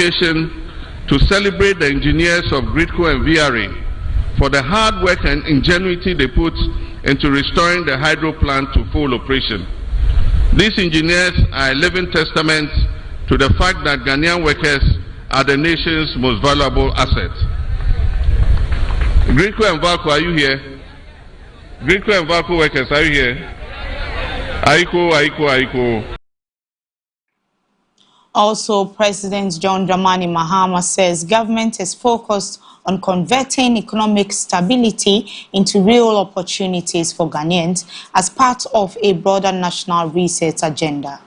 occasion to celebrate the engineers of GRIDCO and VRA for the hard work and ingenuity they put into restoring the hydro plant to full operation. These engineers are a living testament to the fact that Ghanaian workers are the nation's most valuable asset. GRIDCO and VALCO, are you here? GRIDCO and VALCO workers, are you here? Aiko. Also, President John Dramani Mahama says government is focused on converting economic stability into real opportunities for Ghanaians as part of a broader national reset agenda.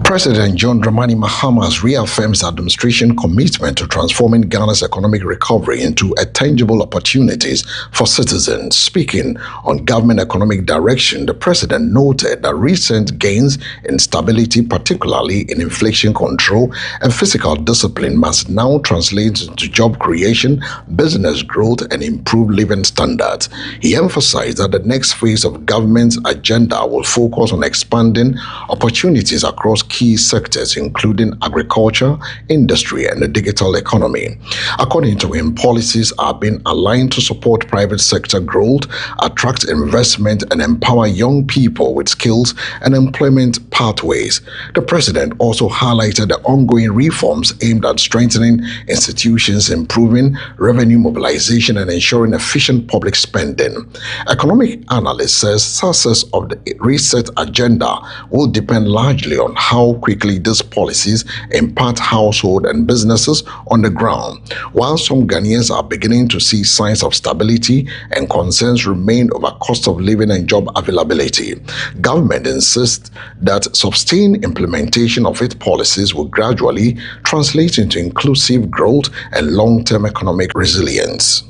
President John Dramani Mahama has reaffirmed his administration commitment to transforming Ghana's economic recovery into tangible opportunities for citizens. Speaking on government economic direction, the president noted that recent gains in stability, particularly in inflation control and fiscal discipline, must now translate into job creation, business growth, and improved living standards. He emphasized that the next phase of government's agenda will focus on expanding opportunities across key sectors, including agriculture, industry, and the digital economy. According to him, policies are being aligned to support private sector growth, attract investment, and empower young people with skills and employment pathways. The president also highlighted the ongoing reforms aimed at strengthening institutions, improving revenue mobilization, and ensuring efficient public spending. Economic analyst says success of the reset agenda will depend largely on how quickly these policies impact households and businesses on the ground. While some Ghanaians are beginning to see signs of stability and concerns remain over cost of living and job availability, government insists that sustained implementation of its policies will gradually translate into inclusive growth and long-term economic resilience.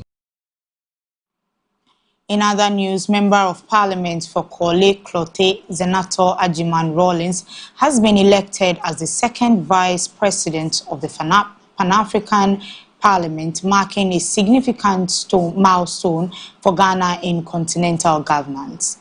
In other news, Member of Parliament for Korle Klottey, Senator Agyeman Rawlings, has been elected as the second Vice President of the Pan-African Parliament, marking a significant milestone for Ghana in continental governance.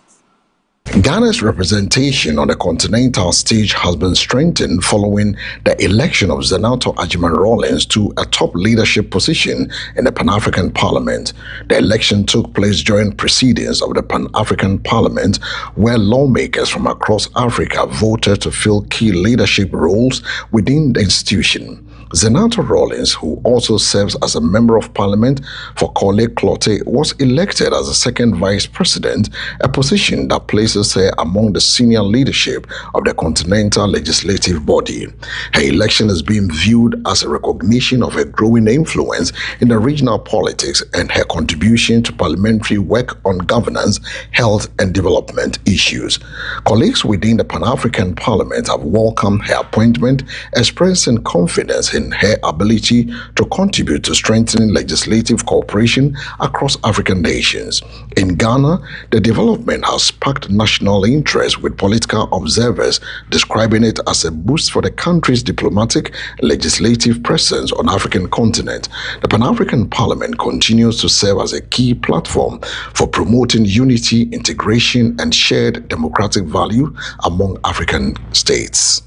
Ghana's representation on the continental stage has been strengthened following the election of Senator Agyeman Rawlings to a top leadership position in the Pan-African Parliament. The election took place during proceedings of the Pan-African Parliament, where lawmakers from across Africa voted to fill key leadership roles within the institution. Senator Rawlings, who also serves as a Member of Parliament for Korle Klottey, was elected as the second Vice President, a position that places her among the senior leadership of the continental legislative body. Her election is being viewed as a recognition of her growing influence in the regional politics and her contribution to parliamentary work on governance, health, and development issues. Colleagues within the Pan-African Parliament have welcomed her appointment, expressing confidence in her ability to contribute to strengthening legislative cooperation across African nations. In Ghana, the development has sparked national interest, with political observers describing it as a boost for the country's diplomatic and legislative presence on the African continent. The Pan-African Parliament continues to serve as a key platform for promoting unity, integration, and shared democratic value among African states.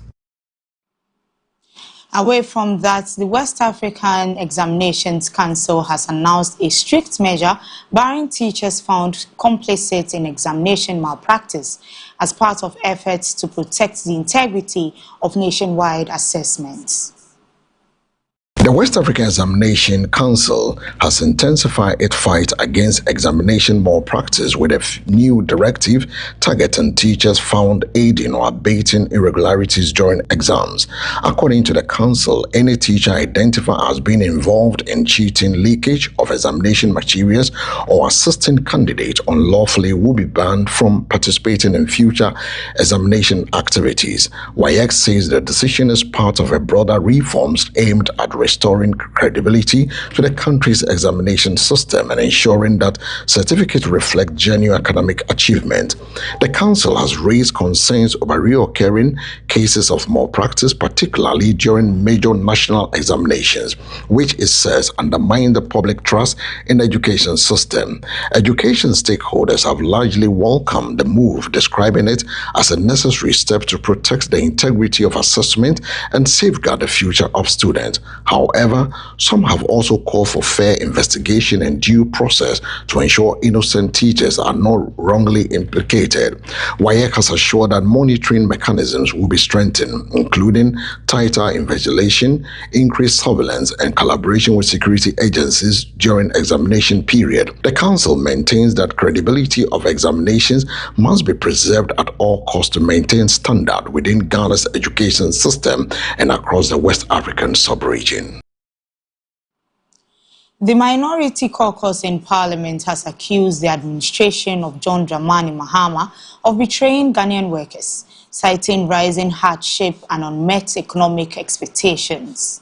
Away from that, the West African Examinations Council has announced a strict measure barring teachers found complicit in examination malpractice as part of efforts to protect the integrity of nationwide assessments. The West African Examination Council has intensified its fight against examination malpractice with a new directive targeting teachers found aiding or abating irregularities during exams. According to the council, any teacher identified as being involved in cheating, leakage of examination materials, or assisting candidates unlawfully will be banned from participating in future examination activities. WAEC says the decision is part of a broader reforms aimed at restoring restoring credibility to the country's examination system and ensuring that certificates reflect genuine academic achievement. The Council has raised concerns over reoccurring cases of malpractice, particularly during major national examinations, which it says undermine the public trust in the education system. Education stakeholders have largely welcomed the move, describing it as a necessary step to protect the integrity of assessment and safeguard the future of students. However, some have also called for fair investigation and due process to ensure innocent teachers are not wrongly implicated. WAEC has assured that monitoring mechanisms will be strengthened, including tighter invigilation, increased surveillance, and collaboration with security agencies during examination period. The Council maintains that credibility of examinations must be preserved at all costs to maintain standard within Ghana's education system and across the West African sub-region. The Minority Caucus in Parliament has accused the administration of John Dramani Mahama of betraying Ghanaian workers, citing rising hardship and unmet economic expectations.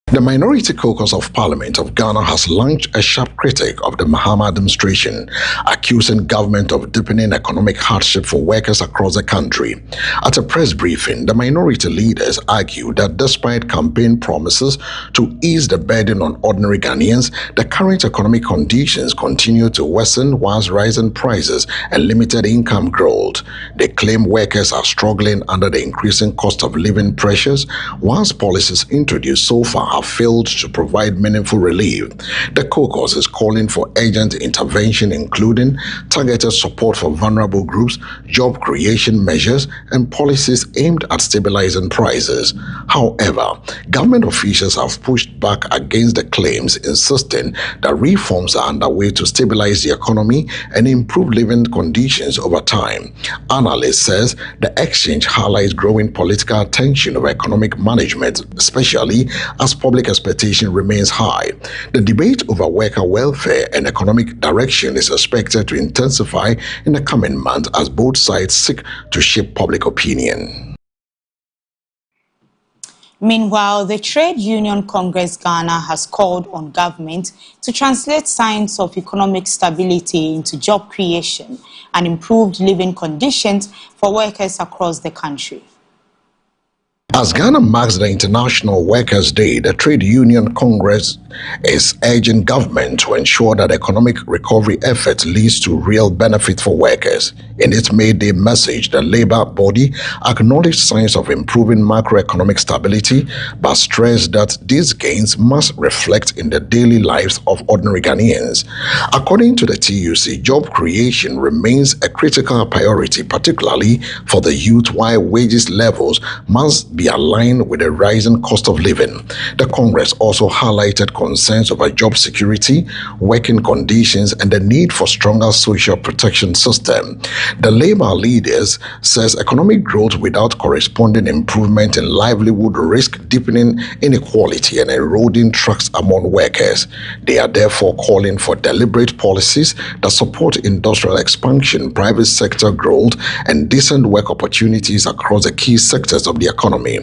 The Minority Caucus of Parliament of Ghana has launched a sharp critique of the Mahama administration, accusing government of deepening economic hardship for workers across the country. At a press briefing, the minority leaders argued that despite campaign promises to ease the burden on ordinary Ghanaians, the current economic conditions continue to worsen whilst rising prices and limited income growth. They claim workers are struggling under the increasing cost of living pressures, whilst policies introduced so far have failed to provide meaningful relief. The caucus is calling for urgent intervention, including targeted support for vulnerable groups, job creation measures, and policies aimed at stabilizing prices. However, government officials have pushed back against the claims, insisting that reforms are underway to stabilize the economy and improve living conditions over time. Analysts says the exchange highlights growing political tension over economic management, especially as public expectation remains high. The debate over worker welfare and economic direction is expected to intensify in the coming months as both sides seek to shape public opinion. Meanwhile, the Trade Union Congress Ghana has called on government to translate signs of economic stability into job creation and improved living conditions for workers across the country. As Ghana marks the International Workers' Day, the Trade Union Congress is urging government to ensure that economic recovery efforts leads to real benefit for workers. In its May Day message, the labor body acknowledged signs of improving macroeconomic stability, but stressed that these gains must reflect in the daily lives of ordinary Ghanaians. According to the TUC, job creation remains a critical priority, particularly for the youth, while wages levels must be aligned with the rising cost of living. The Congress also highlighted concerns over job security, working conditions, and the need for stronger social protection system. The labor leaders says economic growth without corresponding improvement in livelihood risk deepening inequality and eroding trust among workers. They are therefore calling for deliberate policies that support industrial expansion, private sector growth, and decent work opportunities across the key sectors of the economy.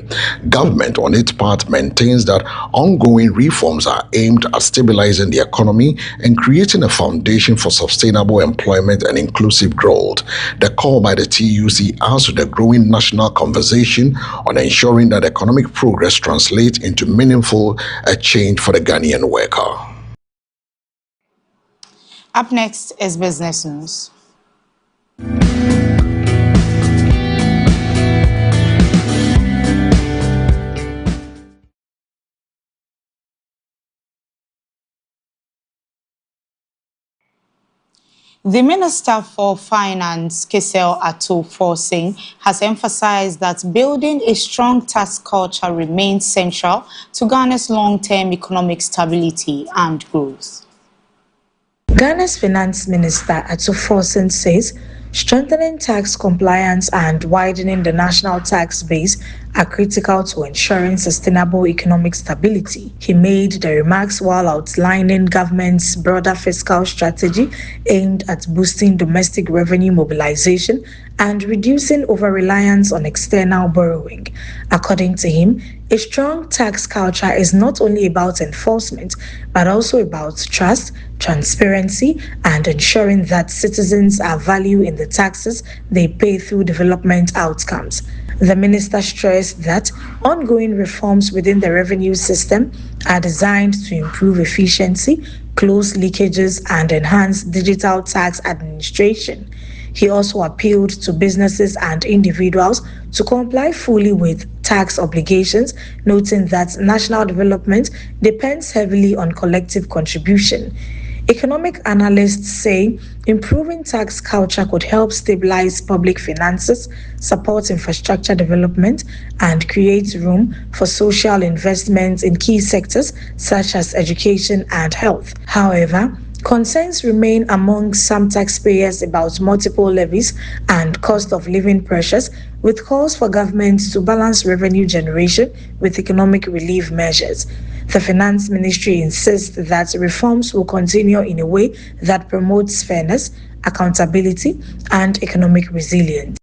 Government, on its part, maintains that ongoing reforms are aimed at stabilizing the economy and creating a foundation for sustainable employment and inclusive growth. The call by the TUC adds to the growing national conversation on ensuring that economic progress translates into meaningful change for the Ghanaian worker. Up next is Business News. The Minister for Finance, Kisel Ato-Forson, has emphasized that building a strong tax culture remains central to Ghana's long-term economic stability and growth. Ghana's Finance Minister Ato-Forson says strengthening tax compliance and widening the national tax base are critical to ensuring sustainable economic stability. He made the remarks while outlining government's broader fiscal strategy aimed at boosting domestic revenue mobilization and reducing over-reliance on external borrowing. According to him, a strong tax culture is not only about enforcement, but also about trust, transparency, and ensuring that citizens are valued in the taxes they pay through development outcomes. The minister stressed that ongoing reforms within the revenue system are designed to improve efficiency, close leakages, and enhance digital tax administration. He also appealed to businesses and individuals to comply fully with tax obligations, noting that national development depends heavily on collective contribution. Economic analysts say improving tax culture could help stabilize public finances, support infrastructure development, and create room for social investments in key sectors such as education and health. However, concerns remain among some taxpayers about multiple levies and cost of living pressures, with calls for governments to balance revenue generation with economic relief measures. The Finance Ministry insists that reforms will continue in a way that promotes fairness, accountability, and economic resilience.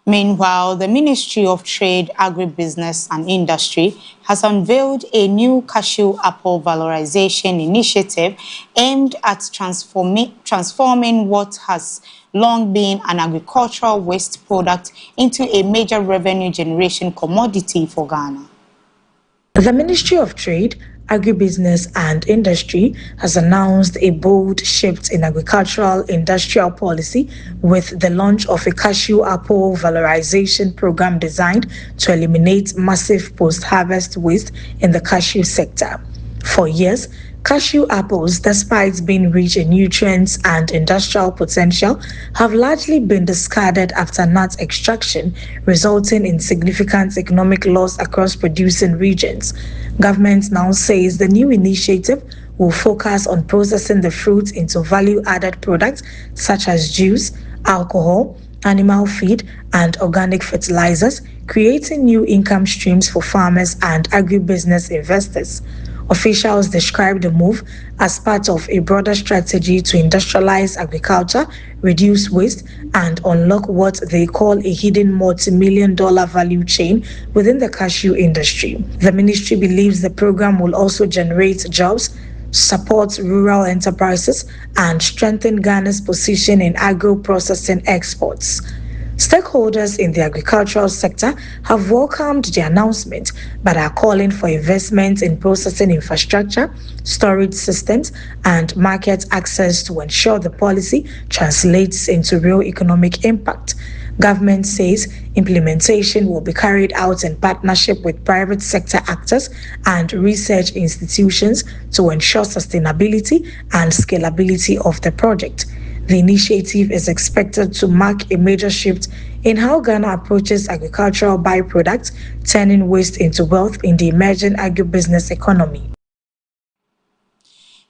Meanwhile, the Ministry of Trade, Agribusiness and Industry has unveiled a new cashew apple valorization initiative aimed at transforming what has long been an agricultural waste product into a major revenue generation commodity for Ghana. The Ministry of Trade, Agribusiness and Industry has announced a bold shift in agricultural industrial policy with the launch of a cashew apple valorization program designed to eliminate massive post-harvest waste in the cashew sector. For years, cashew apples, despite being rich in nutrients and industrial potential, have largely been discarded after nut extraction, resulting in significant economic loss across producing regions. Government now says the new initiative will focus on processing the fruit into value-added products such as juice, alcohol, animal feed, and organic fertilizers, creating new income streams for farmers and agribusiness investors. Officials describe the move as part of a broader strategy to industrialize agriculture, reduce waste, and unlock what they call a hidden multi-million-dollar value chain within the cashew industry. The ministry believes the program will also generate jobs, support rural enterprises, and strengthen Ghana's position in agro-processing exports. Stakeholders in the agricultural sector have welcomed the announcement, but are calling for investment in processing infrastructure, storage systems, and market access to ensure the policy translates into real economic impact. Government says implementation will be carried out in partnership with private sector actors and research institutions to ensure sustainability and scalability of the project. The initiative is expected to mark a major shift in how Ghana approaches agricultural byproducts, turning waste into wealth in the emerging agribusiness economy.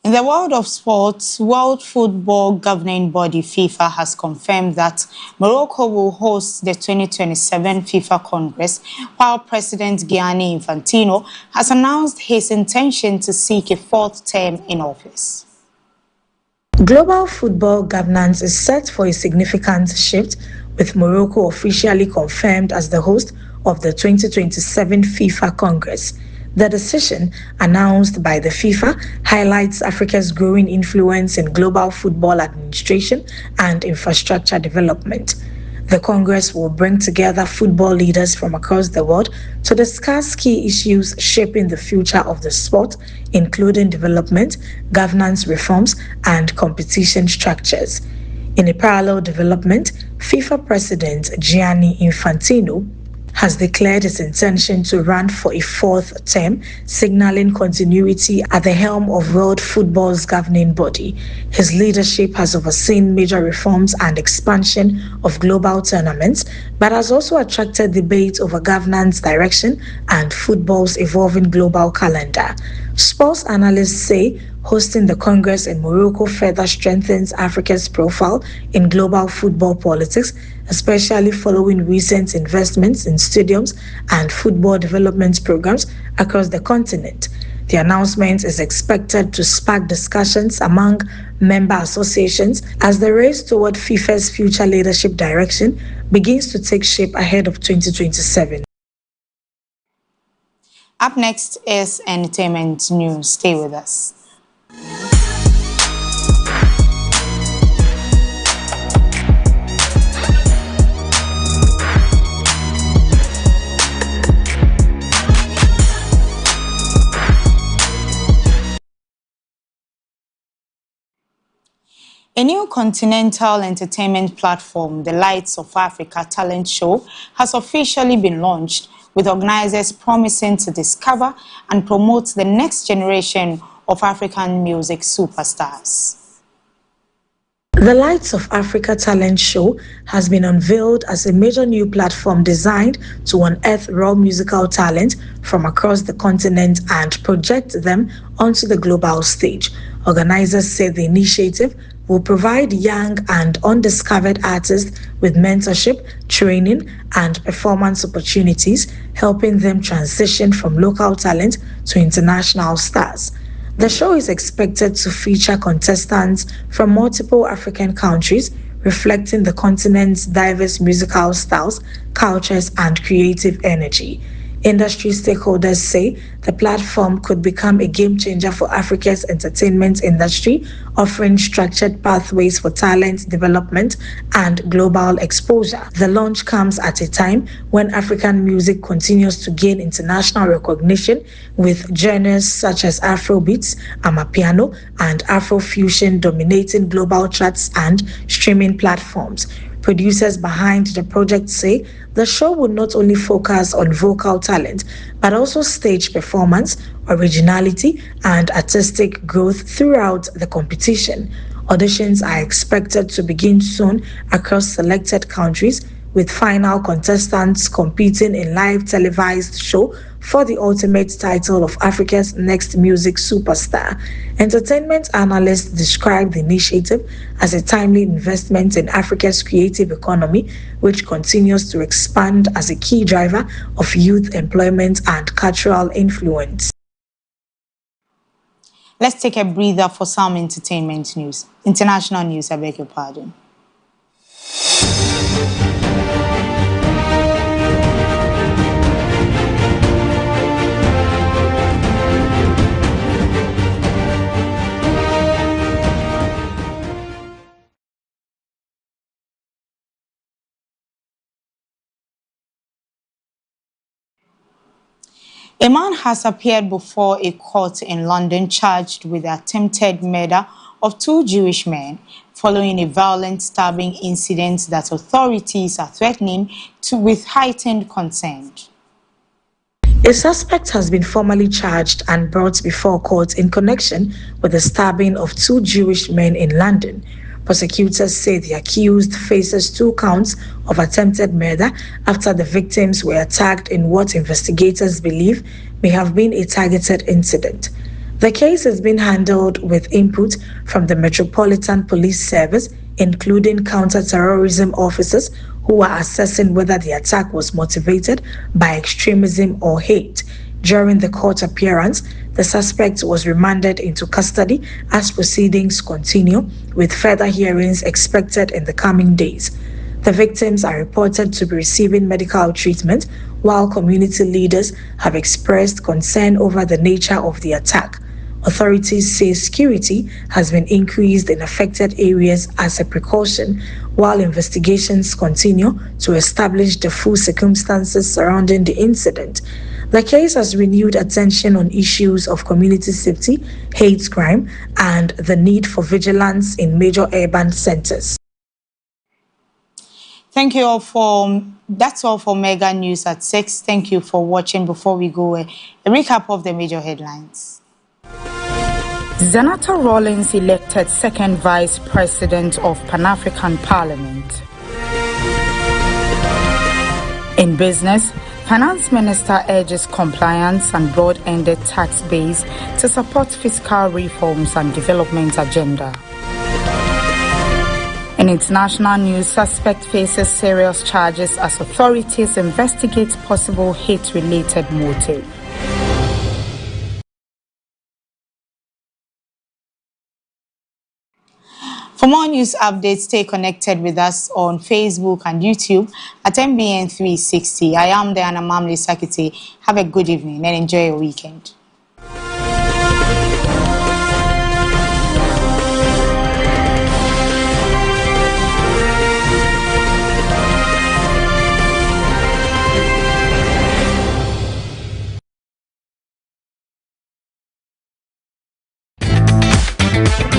In the world of sports, World Football Governing Body FIFA has confirmed that Morocco will host the 2027 FIFA Congress, while President Gianni Infantino has announced his intention to seek a fourth term in office. Global football governance is set for a significant shift, with Morocco officially confirmed as the host of the 2027 FIFA Congress. The decision, announced by the FIFA, highlights Africa's growing influence in global football administration and infrastructure development. The Congress will bring together football leaders from across the world to discuss key issues shaping the future of the sport, including development, governance reforms, and competition structures. In a parallel development, FIFA President Gianni Infantino has declared his intention to run for a fourth term, signaling continuity at the helm of world football's governing body. His leadership has overseen major reforms and expansion of global tournaments, but has also attracted debate over governance direction and football's evolving global calendar. Sports analysts say hosting the Congress in Morocco further strengthens Africa's profile in global football politics, especially following recent investments in stadiums and football development programs across the continent. The announcement is expected to spark discussions among member associations as the race toward FIFA's future leadership direction begins to take shape ahead of 2027. Up next is entertainment news. Stay with us. A new continental entertainment platform, the Lights of Africa Talent Show, has officially been launched, with organizers promising to discover and promote the next generation of African music superstars. The Lights of Africa Talent Show has been unveiled as a major new platform designed to unearth raw musical talent from across the continent and project them onto the global stage. Organizers say the initiative will provide young and undiscovered artists with mentorship, training, and performance opportunities, helping them transition from local talent to international stars. The show is expected to feature contestants from multiple African countries, reflecting the continent's diverse musical styles, cultures, and creative energy. Industry stakeholders say the platform could become a game changer for Africa's entertainment industry, offering structured pathways for talent development and global exposure. The launch comes at a time when African music continues to gain international recognition, with genres such as Afrobeats, Amapiano, and Afrofusion dominating global charts and streaming platforms. Producers behind the project say the show will not only focus on vocal talent, but also stage performance, originality, and artistic growth throughout the competition. Auditions are expected to begin soon across selected countries, with final contestants competing in live televised show for the ultimate title of Africa's next music superstar. Entertainment analysts describe the initiative as a timely investment in Africa's creative economy, which continues to expand as a key driver of youth employment and cultural influence. Let's take a breather for some entertainment news. International news, I beg your pardon. A man has appeared before a court in London charged with the attempted murder of 2 Jewish men following a violent stabbing incident that authorities are threatening with heightened concern. A suspect has been formally charged and brought before court in connection with the stabbing of 2 Jewish men in London. Prosecutors say the accused faces 2 counts of attempted murder after the victims were attacked in what investigators believe may have been a targeted incident. The case has been handled with input from the Metropolitan Police Service, including counter-terrorism officers who are assessing whether the attack was motivated by extremism or hate. During the court appearance, the suspect was remanded into custody as proceedings continue, with further hearings expected in the coming days. The victims are reported to be receiving medical treatment, while community leaders have expressed concern over the nature of the attack. Authorities say security has been increased in affected areas as a precaution, while investigations continue to establish the full circumstances surrounding the incident. The case has renewed attention on issues of community safety, hate crime, and the need for vigilance in major urban centers. Thank you all that's all for Mega News at 6. Thank you for watching. Before we go, a recap of the major headlines. Zenata Rawlings elected second Vice President of Pan-African Parliament. In business, Finance Minister urges compliance and broad-ended tax base to support fiscal reforms and development agenda. In international news, suspect faces serious charges as authorities investigate possible hate-related motive. For more news updates, stay connected with us on Facebook and YouTube at MBN 360. I am Diana Mamle Sakiti. Have a good evening and enjoy your weekend.